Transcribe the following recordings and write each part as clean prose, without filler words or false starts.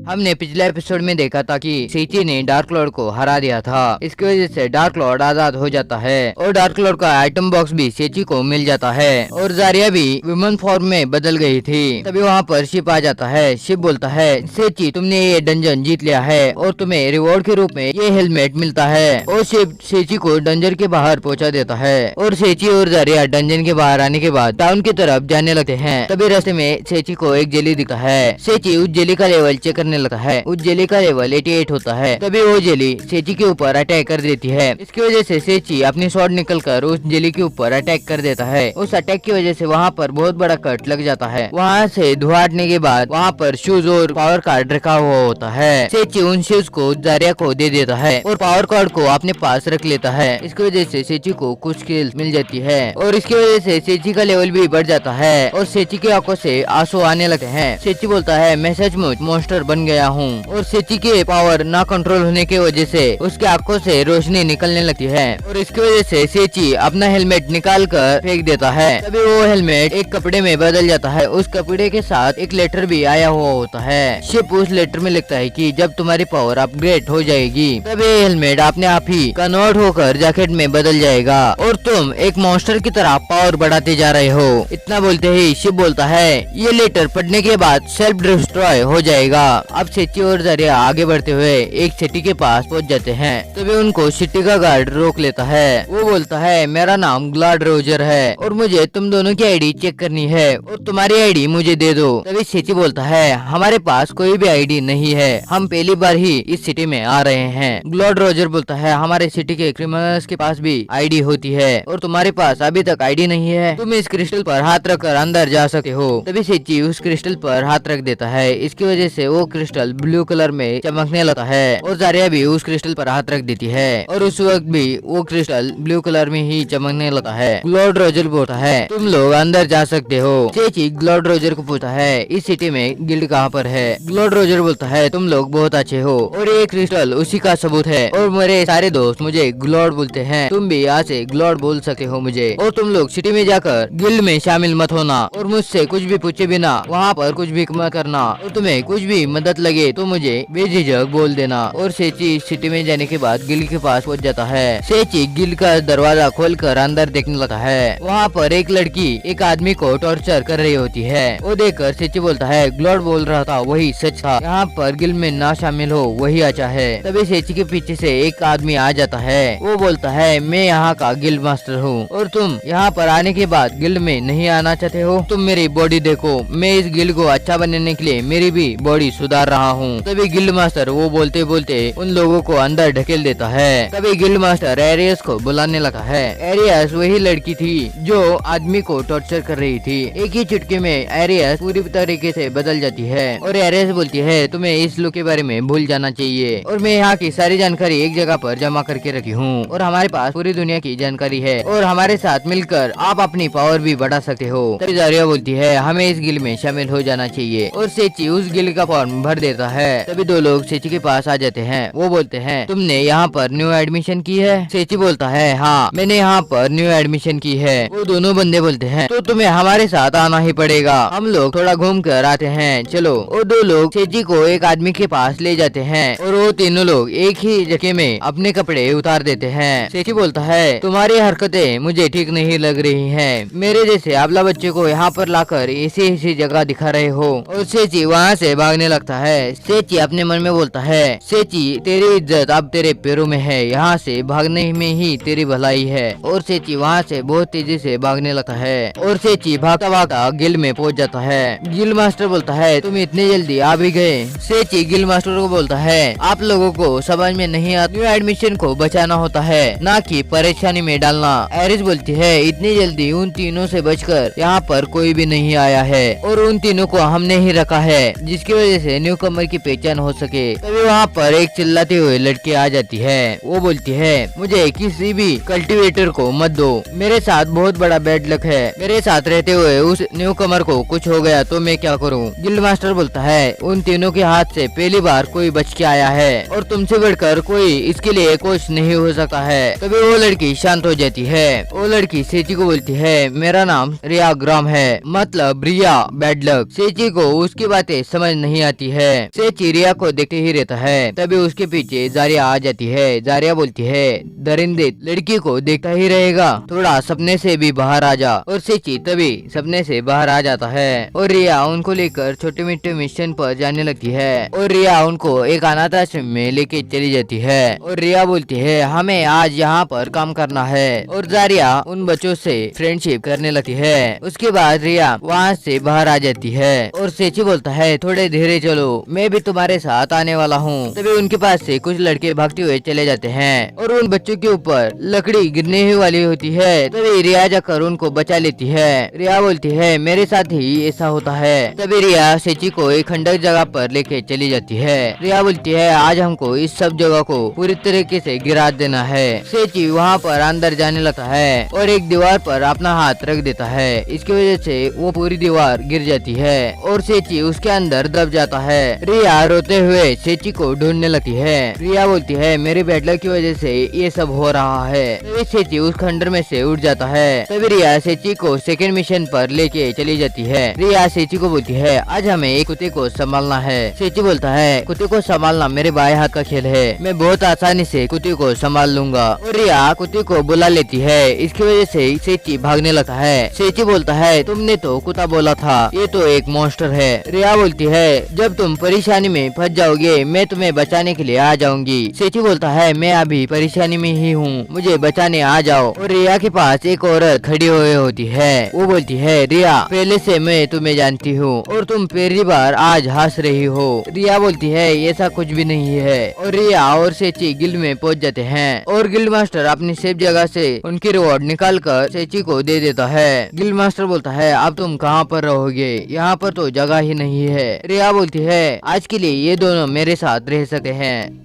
हमने पिछले एपिसोड में देखा था कि सेची ने डार्क लॉर्ड को हरा दिया था। इसकी वजह से डार्क लॉर्ड आजाद हो जाता है और डार्क लॉर्ड का आइटम बॉक्स भी सेची को मिल जाता है और जारिया भी वुमन फॉर्म में बदल गई थी। तभी वहाँ पर शिप आ जाता है। शिप बोलता है, सेची तुमने ये डंजन जीत लिया है और तुम्हें रिवॉर्ड के रूप में ये हेलमेट मिलता है। और शिप सेची को डंजन के बाहर पहुँचा देता है और सेची और जारिया डंजन के बाहर आने के बाद टाउन की तरफ जाने लगते हैं। तभी रास्ते में सेची को एक जेली दिखता है। सेची उस जेली का लेवल चेक करने लगता है। उस जेली का लेवल 88 होता है। तभी वो जेली सेची के ऊपर अटैक कर देती है। इसकी वजह से सेची अपनी स्वॉर्ड निकलकर उस जेली के ऊपर अटैक कर देता है। उस अटैक की वजह से वहाँ पर बहुत बड़ा कट लग जाता है। वहाँ से धुआं हटने के बाद वहाँ पर शूज और पावर कार्ड रखा हुआ होता है। सेची उन शूज को जारिया को दे देता है और पावर कार्ड को अपने पास रख लेता है। इसकी वजह से सेची को कुछ स्किल्स मिल जाती है और इसकी वजह से सेची का लेवल भी बढ़ जाता है और सेची की आंखों से आंसू आने लगते हैं। सेची बोलता है, मैं सचमुच मॉन्स्टर बन गया हूँ। और सेची के पावर ना कंट्रोल होने की वजह से उसके आंखों से रोशनी निकलने लगती है और इसकी वजह से सेची अपना हेलमेट निकाल कर फेंक देता है। तभी वो हेलमेट एक कपड़े में बदल जाता है। उस कपड़े के साथ एक लेटर भी आया हुआ होता है। शिप उस लेटर में लिखता है कि जब तुम्हारी पावर अपग्रेड हो जाएगी तब ये हेलमेट अपने आप ही कन्वर्ट होकर जैकेट में बदल जाएगा और तुम एक मॉन्स्टर की तरह पावर बढ़ाते जा रहे हो। इतना बोलते ही शिप बोलता है, ये लेटर पढ़ने के बाद सेल्फ डिस्ट्रॉय हो जाएगा। अब सेची और जारिया आगे बढ़ते हुए एक सिटी के पास पहुंच जाते हैं। तभी उनको सिटी का गार्ड रोक लेता है। वो बोलता है, मेरा नाम ग्लॉड रोजर है और मुझे तुम दोनों की आईडी चेक करनी है और तुम्हारी आईडी मुझे दे दो। तभी सेची बोलता है, हमारे पास कोई भी आईडी नहीं है, हम पहली बार ही इस सिटी में आ रहे हैं। ग्लॉड रोजर बोलता है, हमारे सिटी के क्रिमिनल्स के पास भी आईडी होती है और तुम्हारे पास अभी तक आईडी नहीं है। तुम इस क्रिस्टल पर हाथ रखकर अंदर जा सकते हो। तभी सेची उस क्रिस्टल पर हाथ रख देता है। इसकी वजह से वो क्रिस्टल ब्लू कलर में चमकने लगता है और जारिया भी उस क्रिस्टल पर हाथ रख देती है और उस वक्त भी वो क्रिस्टल ब्लू कलर में ही चमकने लगता है। ग्लॉड रोजर बोलता है, तुम लोग अंदर जा सकते हो। सेची ग्लॉड रोजर को पूछता है, इस सिटी में गिल्ड कहाँ पर है? ग्लॉड रोजर बोलता है, तुम लोग बहुत अच्छे हो और ये क्रिस्टल उसी का सबूत है और मेरे सारे दोस्त मुझे ग्लॉड बोलते हैं। तुम भी यहाँ से ग्लॉड बोल सकते हो मुझे और तुम लोग सिटी में जाकर गिल्ड में शामिल मत होना और मुझसे कुछ भी पूछे बिना वहाँ पर कुछ भी मत करना और तुम्हें कुछ भी मदद लगे तो मुझे बेझिझक बोल देना। और सेची सिटी में जाने के बाद गिल्ड के पास पहुंच जाता है। सेची गिल्ड का दरवाजा खोलकर अंदर देखने लगता है। वहाँ पर एक लड़की एक आदमी को टॉर्चर कर रही होती है। वो देखकर सेची बोलता है, ग्लॉड बोल रहा था वही सच था, यहाँ पर गिल्ड में ना शामिल हो वही अच्छा है। तभी सेची के पीछे से एक आदमी आ जाता है। वो बोलता है, मैं यहाँ का गिल्ड मास्टर हूँ और तुम यहाँ पर आने के बाद गिल्ड में नहीं आना चाहते हो। तुम मेरी बॉडी देखो, मैं इस गिल्ड को अच्छा बनाने के लिए मेरी भी बॉडी सुधार रहा हूँ। तभी गिल्ड मास्टर वो बोलते बोलते उन लोगों को अंदर ढकेल देता है। तभी गिल्ड मास्टर एरियस को बुलाने लगा है। एरियस वही लड़की थी जो आदमी को टॉर्चर कर रही थी। एक ही चुटकी में एरियस पूरी तरीके से बदल जाती है और एरियस बोलती है, तुम्हें इस लुक के बारे में भूल जाना चाहिए और मैं यहाँ की सारी जानकारी एक जगह पर जमा करके रखी हूँ और हमारे पास पूरी दुनिया की जानकारी है और हमारे साथ मिलकर आप अपनी पावर भी बढ़ा सकते हो। तभी जारिया बोलती है, हमें इस गिल्ड में शामिल हो जाना चाहिए और सेची उस गिल्ड का फॉर्म भर देता है। तभी दो लोग सेची के पास आ जाते हैं। वो बोलते हैं, तुमने यहाँ पर न्यू एडमिशन की है? सेची बोलता है, हाँ मैंने यहाँ पर न्यू एडमिशन की है। वो दोनों बंदे बोलते हैं, तो तुम्हें हमारे साथ आना ही पड़ेगा, हम लोग थोड़ा घूम कर आते हैं, चलो। वो दो लोग सेची को एक आदमी के पास ले जाते हैं और वो तीनों लोग एक ही जगह में अपने कपड़े उतार देते हैं। सेची बोलता है, तुम्हारी हरकतें मुझे ठीक नहीं लग रही हैं। मेरे जैसे आबला बच्चे को यहाँ पर लाकर ऐसी जगह दिखा रहे हो। और सेची वहाँ से भागने लगता है। सेची अपने मन में बोलता है, सेची तेरी इज्जत अब तेरे पैरों में है, यहाँ से भागने में ही तेरी भलाई है। और सेची वहाँ से बहुत तेजी से भागने लगता है और सेची भागता भागता गिल्ड में पहुँच जाता है। गिल्ड मास्टर बोलता है, तुम इतनी जल्दी आ भी गए? सेची गिल्ड मास्टर को बोलता है, आप लोगों को समझ में नहीं आता, न्यू एडमिशन को बचाना होता है ना कि परेशानी में डालना। एरिस बोलती है, इतनी जल्दी उन तीनों से बचकर यहाँ पर कोई भी नहीं आया है और उन तीनों को हमने ही रखा है जिसकी वजह से न्यू कमर की पहचान हो सके। तभी वहाँ पर एक चिल्लाती हुई लड़की आ जाती है। वो बोलती है, मुझे किसी भी कल्टीवेटर को मत दो, मेरे साथ बहुत बड़ा बैड लक है, मेरे साथ रहते हुए उस न्यू कमर को कुछ हो गया तो मैं क्या करूँ? गिल्ड मास्टर बोलता है, उन तीनों के हाथ से पहली बार कोई बच के आया है और तुमसे बढ़कर कोई इसके लिए कुछ नहीं हो सकता है। तभी वो लड़की शांत हो जाती है। वो लड़की सेची को बोलती है, मेरा नाम रिया ग्राम है, मतलब रिया बैड लक। सेची को उसकी बातें समझ नहीं आती है। सेची रिया को देखते ही रहता है। तभी उसके पीछे जारिया आ जाती है। जारिया बोलती है, दरिंदे लड़की को देखता ही रहेगा, थोड़ा सपने से भी बाहर आ जा। और सेची तभी सपने से बाहर आ जाता है और रिया उनको लेकर छोटे मोटे मिशन पर जाने लगती है और रिया उनको एक अनाथ आश्रम में लेके चली जाती है और रिया बोलती है, हमें आज यहाँ पर काम करना है। और जारिया उन बच्चों से फ्रेंडशिप करने लगती है। उसके बाद रिया वहाँ से बाहर आ जाती है और सेची बोलता है, थोड़े धीरे चलो, मैं भी तुम्हारे साथ आने वाला हूँ। तभी उनके पास से कुछ लड़के भागते हुए चले जाते हैं और उन बच्चों के ऊपर लकड़ी गिरने ही वाली होती है। तभी रिया जाकर उनको बचा लेती है। रिया बोलती है, मेरे साथ ही ऐसा होता है। तभी रिया सेची को एक खंडक जगह पर लेके चली जाती है। रिया बोलती है, आज हमको इस सब जगह को पूरी तरीके से गिरा देना है। सेची वहाँ पर अंदर जाने लगता है और एक दीवार पर अपना हाथ रख देता है। इसकी वजह से वो पूरी दीवार गिर जाती है और सेची उसके अंदर दब जाता है। रिया रोते हुए सेची को ढूंढने लगती है। रिया बोलती है, मेरी बैड लक की वजह से ये सब हो रहा है। तभी सेची उस खंडर में से उठ जाता है। तभी रिया सेची को सेकंड मिशन पर लेके चली जाती है। रिया सेची को बोलती है, आज हमें एक कुत्ते को संभालना है। सेची बोलता है, कुत्ते को संभालना मेरे बाएं हाथ का खेल है, मैं बहुत आसानी से कुत्ते को संभाल लूंगा। और रिया कुत्ते को बुला लेती है। इसकी वजह से सेची भागने लगता है। सेची बोलता है, तुमने तो कुत्ता बोला था, ये तो एक मॉन्स्टर है। रिया बोलती है, जब तुम परेशानी में फंस जाओगे मैं तुम्हें बचाने के लिए आ जाऊंगी। सेची बोलता है, मैं अभी परेशानी में ही हूँ, मुझे बचाने आ जाओ। और रिया के पास एक औरत खड़ी हुई होती है। वो बोलती है, रिया पहले से मैं तुम्हें जानती हूँ और तुम पहली बार आज हंस रही हो। रिया बोलती है, ऐसा कुछ भी नहीं है। और रिया और सेची गिल्ड में पहुँच जाते हैं और गिल्ड मास्टर अपनी सेफ जगह से उनकी रिवॉर्ड निकाल कर सेची को दे देता है। गिल्ड मास्टर बोलता है, अब तुम कहाँ पर रहोगे, यहाँ पर तो जगह ही नहीं है। रिया बोलती है, आज के लिए ये दोनों मेरे साथ रह सकते हैं।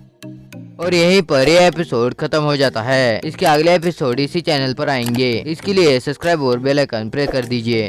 और यहीं पर यह एपिसोड खत्म हो जाता है। इसके अगले एपिसोड इसी चैनल पर आएंगे। इसके लिए सब्सक्राइब और बेल आइकन प्रेस कर दीजिए।